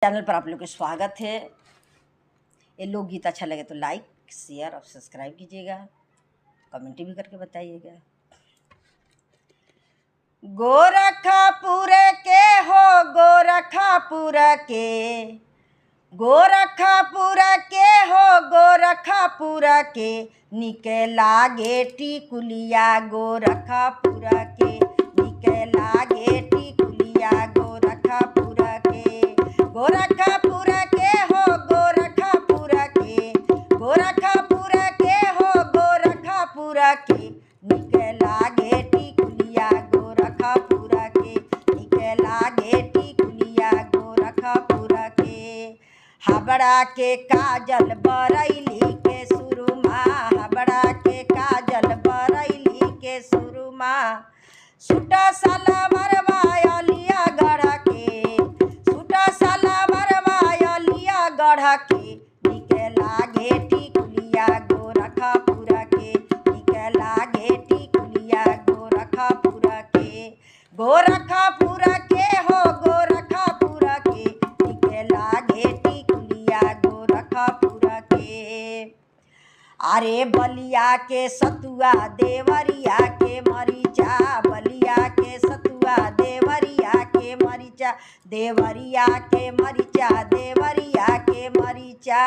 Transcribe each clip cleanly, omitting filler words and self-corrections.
Channel पर आप लोग का स्वागत है। ये लोकगीत अच्छा लगे तो लाइक शेयर और सब्सक्राइब कीजिएगा, कमेंट भी करके बताइएगा। गोरखपुर के हो गोरखपुर के, गोरखपुर के हो गोरखपुर के, निके लागे टिकुलिया गोरखपुर के, निके लागे टिकुलिया गोरखपुर के। गोरखपुर के हो गोरखपुर के, गोरखपुर के हो गोरखपुर के, निके लागे टिकुलिया गोरखपुर के, निके लागे टिकुलिया गोरखपुर के। हावड़ा के काजल बरैली के सुरुमा, हावड़ा के काजल बरैली के सुरुमा, सूटा सलवार वायलिया गढ़ के, सूटा सलवार वायलिया गढ़ के, निके लागे टिकुलिया गोरखपुर के, निके लागे टिकुलिया गोरखपुर के। गोरखपुर के हो गोरखपुर के, निके लागे टिकुलिया गोरखपुर के। अरे बलिया के सतुआ देवरिया के मरीचा, बलिया के सतुआ देवरिया के मरीचा, देवरिया के मरीचा, देवरिया के मरीचा।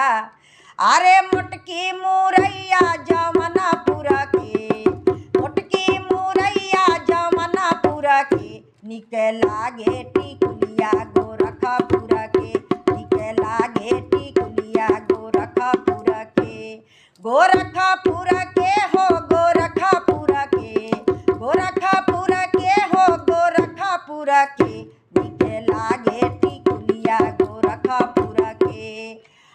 अरे मोटकी मुरैया जमनापुर के, मोटकी मुरैया जमनापुर के, निके लागे टिकुलिया गोरखपुर के, निके लागे टिकुलिया गोरखपुर के। गोरखपुर के हो गोरखपुर के, गोरखपुर के हो गोरखपुर के, निके लागे टिकुलिया गोरखपुर के।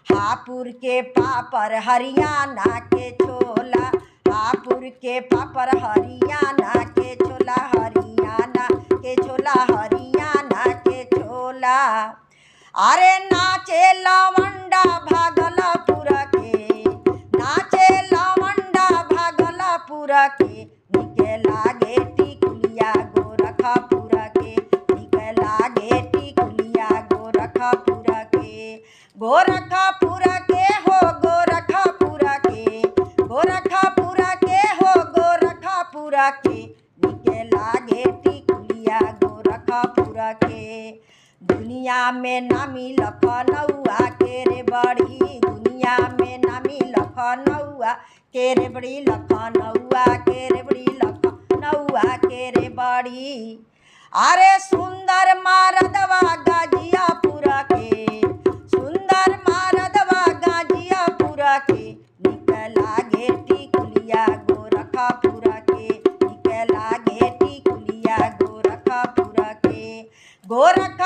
हापुड़ के पापड़ हरियाणा के छोला, हापुड़ के पापड़ हरियाणा के छोला, हरियाणा के छोला, हरियाणा के छोला। अरे नाचे लवंडा भागलपुर के, नाचे लवंडा भागलपुर के, निके लागे टिकुलिया गोरखपुर के, निके लागे टिकुलिया गोरखपुर के। गोरखपुर के हो गोरखपुर के, गोरखपुर के हो गोरखपुर के, निके लागे टिकुलिया गोरखपुर के। दुनिया में नामी लखनऊआ के रे बड़ी, दुनिया में नामी लखनऊआ के रे बड़ी, लखनऊआ के रे बड़ी, लखनऊआ के रे बड़ी। अरे सुंदर मारदवा गाजियापुर के, सुंदर मारदवा गाजियापुर के, निके लागे टिकुलिया गोरखपुर के, निके लागे टिकुलिया गोरखपुर के। गोरख